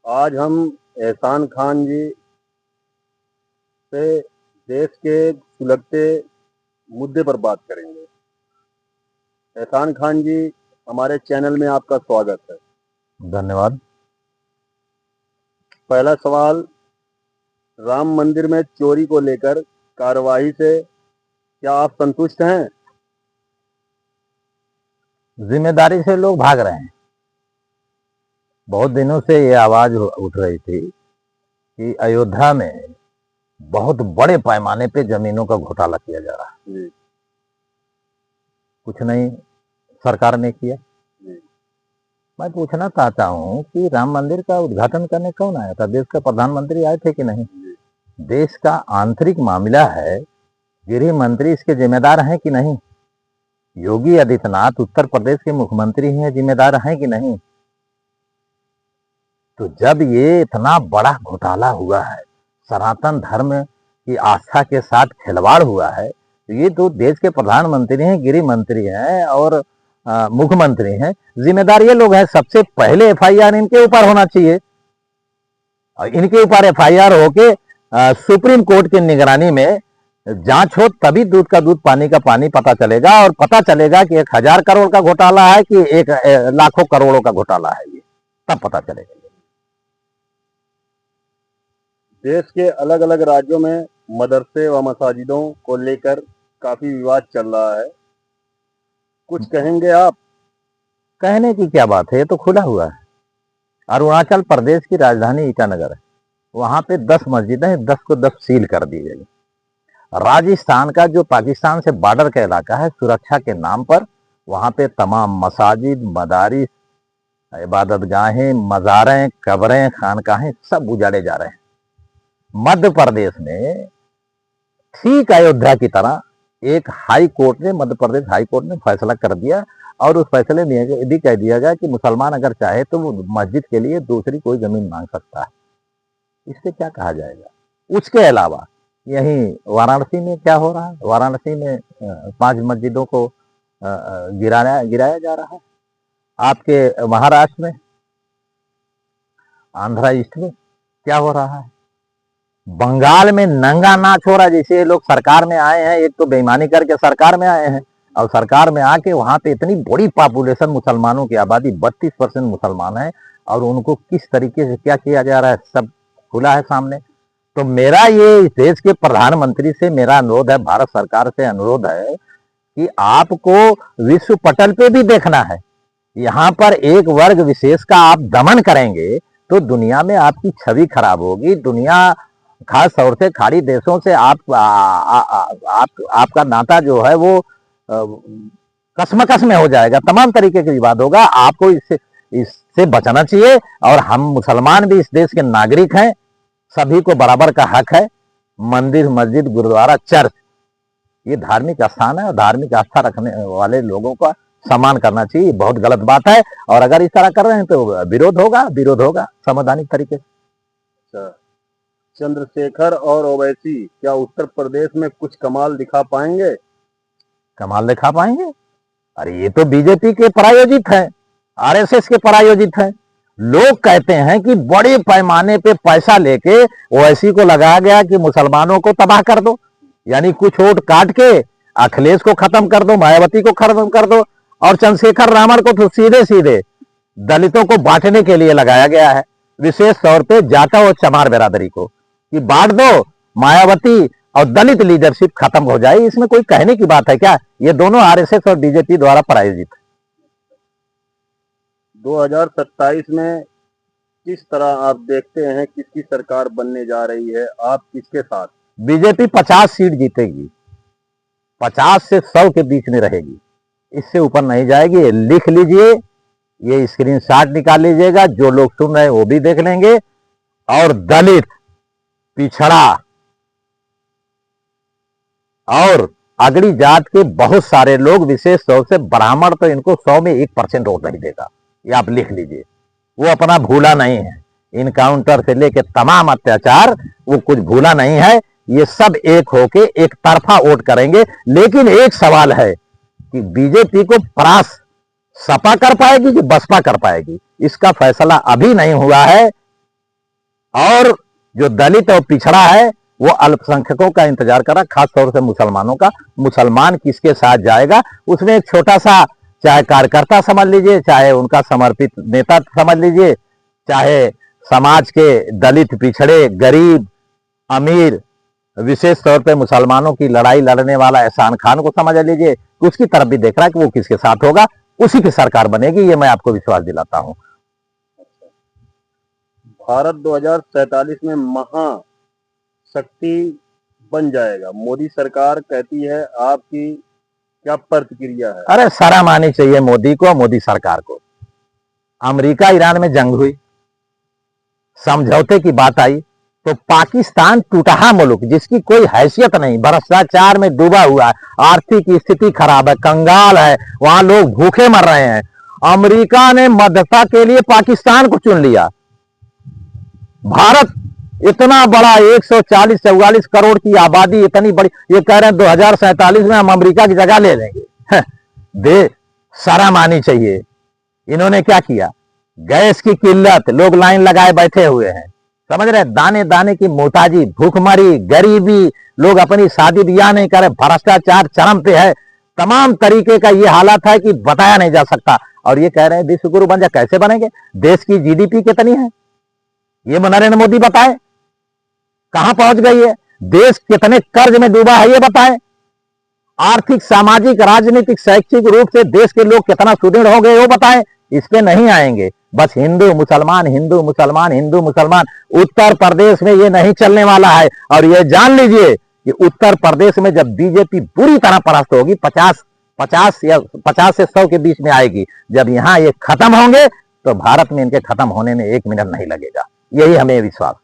आज हम एहसान खान जी से देश के सुलगते मुद्दे पर बात करेंगे। एहसान खान जी, हमारे चैनल में आपका स्वागत है। धन्यवाद। पहला सवाल, राम मंदिर में चोरी को लेकर कार्रवाई से क्या आप संतुष्ट हैं? जिम्मेदारी से लोग भाग रहे हैं। बहुत दिनों से ये आवाज उठ रही थी कि अयोध्या में बहुत बड़े पैमाने पे जमीनों का घोटाला किया जा रहा है। जी, कुछ नहीं सरकार ने किया। जी, मैं पूछना चाहता हूँ कि राम मंदिर का उद्घाटन करने कौन आया था? देश का प्रधानमंत्री आए थे कि नहीं? जी, देश का आंतरिक मामला है, गृह मंत्री इसके जिम्मेदार हैं कि नहीं? योगी आदित्यनाथ उत्तर प्रदेश के मुख्यमंत्री हैं, जिम्मेदार हैं कि नहीं? तो जब ये इतना बड़ा घोटाला हुआ है, सनातन धर्म की आस्था के साथ खिलवाड़ हुआ है, तो ये तो देश के प्रधानमंत्री हैं, गृह मंत्री हैं और मुख्यमंत्री हैं, जिम्मेदार ये लोग हैं। सबसे पहले एफआईआर इनके ऊपर होना चाहिए और इनके ऊपर एफआईआर होके सुप्रीम कोर्ट की निगरानी में जांच हो, तभी दूध का दूध पानी का पानी पता चलेगा और पता चलेगा कि 1000 करोड़ का घोटाला है कि एक लाखों करोड़ों का घोटाला है, ये तब पता चलेगा। देश के अलग अलग राज्यों में मदरसे व मसाजिदों को लेकर काफी विवाद चल रहा है, कुछ कहेंगे आप? कहने की क्या बात है, ये तो खुला हुआ है। अरुणाचल प्रदेश की राजधानी ईटानगर है, वहां पे 10 मस्जिदें हैं, 10 को 10 सील कर दी गई। राजस्थान का जो पाकिस्तान से बॉर्डर का इलाका है, सुरक्षा के नाम पर वहां पे तमाम मसाजिद, मदारिस, इबादत गाहें, मज़ारें, कब्रें, खानकाहें सब उजाड़े जा रहे हैं। मध्य प्रदेश में ठीक अयोध्या की तरह एक हाई कोर्ट ने, मध्य प्रदेश हाई कोर्ट ने फैसला कर दिया और उस फैसले में यह भी कह दिया गया कि मुसलमान अगर चाहे तो वो मस्जिद के लिए दूसरी कोई जमीन मांग सकता है। इससे क्या कहा जाएगा? उसके अलावा यहीं वाराणसी में क्या हो रहा है? वाराणसी में 5 मस्जिदों को गिराया जा रहा है। आपके महाराष्ट्र में, आंध्रा ईस्ट में क्या हो रहा है? बंगाल में नंगा नाच हो रहा है। जैसे लोग सरकार में आए हैं, एक तो बेईमानी करके सरकार में आए हैं और सरकार में आके वहां पे इतनी बड़ी पॉपुलेशन, मुसलमानों की आबादी 32% मुसलमान है और उनको किस तरीके से क्या किया जा रहा है सब खुला है सामने। तो मेरा ये इस देश के प्रधानमंत्री से मेरा अनुरोध है, भारत सरकार से अनुरोध है कि आपको विश्व पटल पे भी देखना है। यहाँ पर एक वर्ग विशेष का आप दमन करेंगे तो दुनिया में आपकी छवि खराब होगी। दुनिया खास तौर से खाड़ी देशों से आपका नाता जो है वो कसमकस में हो जाएगा, तमाम तरीके के विवाद होगा। आपको इससे बचना चाहिए और हम मुसलमान भी इस देश के नागरिक हैं, सभी को बराबर का हक है। मंदिर, मस्जिद, गुरुद्वारा, चर्च ये धार्मिक स्थान है और धार्मिक आस्था रखने वाले लोगों का सम्मान करना चाहिए। बहुत गलत बात है और अगर इस तरह कर रहे हैं तो विरोध होगा संवैधानिक तरीके से। चंद्रशेखर और ओवैसी क्या उत्तर प्रदेश में कुछ कमाल दिखा पाएंगे? कमाल दिखा पाएंगे? अरे ये तो बीजेपी के प्रायोजित है, आरएसएस के प्रायोजित है। लोग कहते हैं कि बड़े पैमाने पे पैसा लेके ओवैसी को लगाया गया कि मुसलमानों को तबाह कर दो, यानी कुछ वोट काट के अखिलेश को खत्म कर दो, मायावती को खत्म कर दो और चंद्रशेखर रावण को तो सीधे सीधे दलितों को बांटने के लिए लगाया गया है, विशेष तौर पे जाटा और चमार बिरादरी को कि बांट दो, मायावती और दलित लीडरशिप खत्म हो जाए। इसमें कोई कहने की बात है क्या? ये दोनों आरएसएस और बीजेपी द्वारा प्रायोजित है। 2027 में किस तरह आप देखते हैं किसकी सरकार बनने जा रही है? आप किसके साथ? बीजेपी 50 सीट जीतेगी, 50 से 100 के बीच में रहेगी, इससे ऊपर नहीं जाएगी। लिख लीजिए, ये स्क्रीनशॉट निकाल लीजिएगा, जो लोग सुन रहे हैं वो भी देख लेंगे। और दलित, पिछड़ा और अगड़ी जात के बहुत सारे लोग, विशेष तौर से ब्राह्मण, तो इनको 100 में 1% वोट नहीं देगा, ये आप लिख लीजिए। वो अपना भूला नहीं है, इनकाउंटर से लेके तमाम अत्याचार वो कुछ भूला नहीं है। ये सब एक होके एक तरफा वोट करेंगे। लेकिन एक सवाल है कि बीजेपी को परास्त सपा कर पाएगी कि बसपा कर पाएगी, इसका फैसला अभी नहीं हुआ है। और जो दलित और पिछड़ा है वो अल्पसंख्यकों का इंतजार कर रहा है, खास तौर से मुसलमानों का। मुसलमान किसके साथ जाएगा, उसमें एक छोटा सा, चाहे कार्यकर्ता समझ लीजिए, चाहे उनका समर्पित नेता समझ लीजिए, चाहे समाज के दलित, पिछड़े, गरीब, अमीर, विशेष तौर पे मुसलमानों की लड़ाई लड़ने वाला एहसान खान को समझ लीजिए, उसकी तरफ भी देख रहा है कि वो किसके साथ होगा, उसी की सरकार बनेगी, ये मैं आपको विश्वास दिलाता हूं। भारत 2047 में महाशक्ति बन जाएगा, मोदी सरकार कहती है, आपकी क्या प्रतिक्रिया है? अरे शर्म आनी चाहिए मोदी को, मोदी सरकार को। अमेरिका ईरान में जंग हुई, समझौते की बात आई, तो पाकिस्तान टूटहा मुल्क जिसकी कोई हैसियत नहीं, भ्रष्टाचार में डूबा हुआ है, आर्थिक स्थिति खराब है, कंगाल है, वहां लोग भूखे मर रहे हैं, अमेरिका ने मदद के लिए पाकिस्तान को चुन लिया। भारत इतना बड़ा 140-44 करोड़ की आबादी, इतनी बड़ी, ये कह रहे हैं 2047 में हम अमेरिका की जगह ले लेंगे। दे शर्म आनी चाहिए। इन्होंने क्या किया, गैस की किल्लत, लोग लाइन लगाए बैठे हुए हैं, समझ रहे, दाने दाने की मोहताजी, भूखमरी, गरीबी, लोग अपनी शादी ब्याह नहीं करे, भ्रष्टाचार चरम पे है, तमाम तरीके का ये हालत है कि बताया नहीं जा सकता। और ये कह रहे हैं विश्व गुरु बन जा, कैसे बनेंगे? देश की जीडीपी कितनी है ये नरेंद्र मोदी बताए, कहां पहुंच गई है, देश कितने कर्ज में डूबा है ये बताए, आर्थिक, सामाजिक, राजनीतिक, शैक्षिक रूप से देश के लोग कितना सुदृढ़ हो गए वो बताएं। इस पे नहीं आएंगे, बस हिंदू मुसलमान, हिंदू मुसलमान, हिंदू मुसलमान। उत्तर प्रदेश में ये नहीं चलने वाला है। और ये जान लीजिए कि उत्तर प्रदेश में जब बीजेपी पूरी तरह परास्त होगी, 50 से 100 के बीच में आएगी, जब यहां ये खत्म होंगे तो भारत में इनके खत्म होने में 1 मिनट नहीं लगेगा, यही हमें विश्वास।